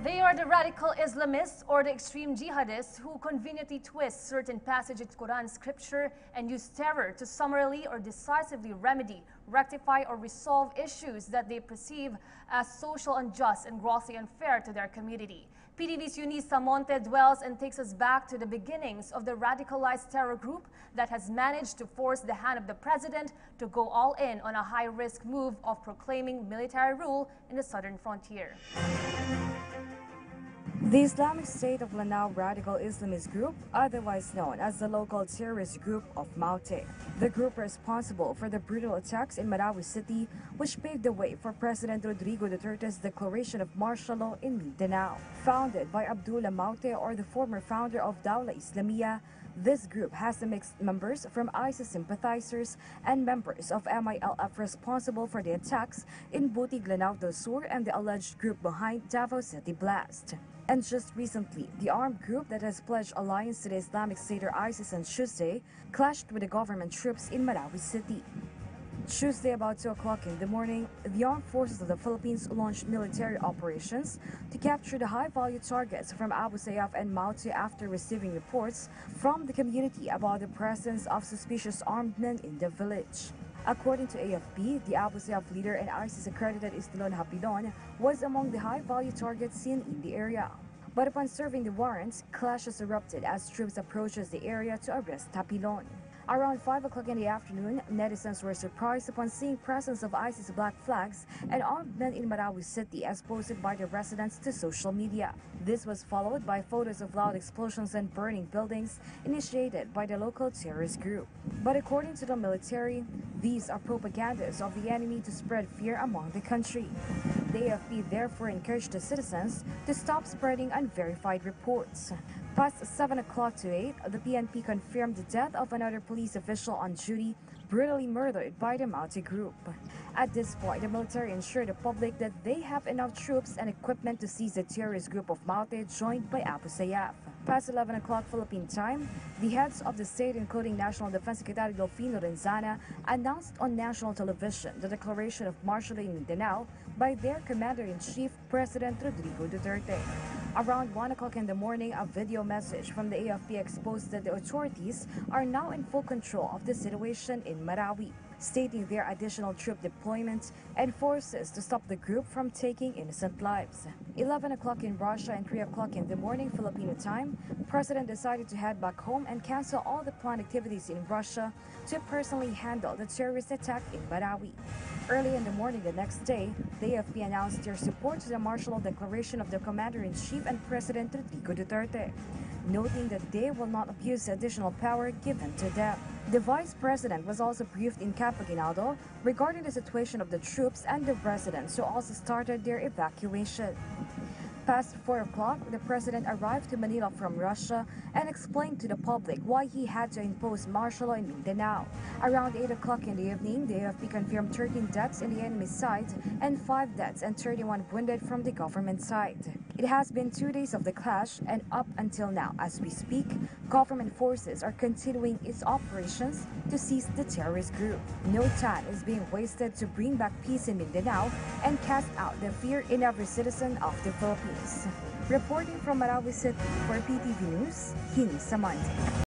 They are the radical Islamists or the extreme jihadists who conveniently twist certain passages of Quran scripture and use terror to summarily or decisively remedy, rectify or resolve issues that they perceive as social unjust and grossly unfair to their community. PTV's Eunice Monte dwells and takes us back to the beginnings of the radicalized terror group that has managed to force the hand of the president to go all in on a high-risk move of proclaiming military rule in the southern frontier. The Islamic State of Lanao radical Islamist group, otherwise known as the local terrorist group of Maute. The group responsible for the brutal attacks in Marawi City, which paved the way for President Rodrigo Duterte's declaration of martial law in Mindanao. Founded by Abdullah Maute, or the former founder of Dawla Islamiyah, this group has a mixed members from ISIS sympathizers and members of MILF responsible for the attacks in Butig, Lanao del Sur, and the alleged group behind Davao City blast. And just recently, the armed group that has pledged alliance to the Islamic State or ISIS on Tuesday clashed with the government troops in Marawi City. Tuesday, about 2 o'clock in the morning, the armed forces of the Philippines launched military operations to capture the high-value targets from Abu Sayyaf and Maute after receiving reports from the community about the presence of suspicious armed men in the village. According to AFP, the Abu Sayyaf leader and ISIS-accredited Istilon Hapilon was among the high-value targets seen in the area. But upon serving the warrants, clashes erupted as troops approached the area to arrest Hapilon. Around 5 o'clock in the afternoon, netizens were surprised upon seeing presence of ISIS black flags and armed men in Marawi City as posted by the residents to social media. This was followed by photos of loud explosions and burning buildings initiated by the local terrorist group. But according to the military, these are propagandas of the enemy to spread fear among the country. The AFP therefore encouraged the citizens to stop spreading unverified reports. Past 7 o'clock to 8, the PNP confirmed the death of another police official on duty, brutally murdered by the Maute group. At this point, the military ensured the public that they have enough troops and equipment to seize the terrorist group of Maute joined by Abu Sayyaf. Past 11 o'clock Philippine time, the heads of the state, including National Defense Secretary Delfino Renzana, announced on national television the declaration of martial law in Mindanao by their Commander-in-Chief, President Rodrigo Duterte. Around 1 o'clock in the morning, a video message from the AFP exposed that the authorities are now in full control of the situation in Marawi, stating their additional troop deployment and forces to stop the group from taking innocent lives. 11 o'clock in Russia and 3 o'clock in the morning Filipino time, President decided to head back home and cancel all the planned activities in Russia to personally handle the terrorist attack in Marawi. Early in the morning the next day, the AFP announced their support to the martial law declaration of the Commander-in-Chief and President Rodrigo Duterte, noting that they will not abuse the additional power given to them. The Vice President was also briefed in Camp Aguinaldo regarding the situation of the troops and the residents who also started their evacuation. Past 4 o'clock, the President arrived to Manila from Russia and explained to the public why he had to impose martial law in Mindanao. Around 8 o'clock in the evening, the AFP confirmed 13 deaths in the enemy's side and 5 deaths and 31 wounded from the government side. It has been 2 days of the clash, and up until now, as we speak, government forces are continuing its operations to seize the terrorist group. No time is being wasted to bring back peace in Mindanao and cast out the fear in every citizen of the Philippines. Reporting from Marawi City for PTV News, Eunice Monte.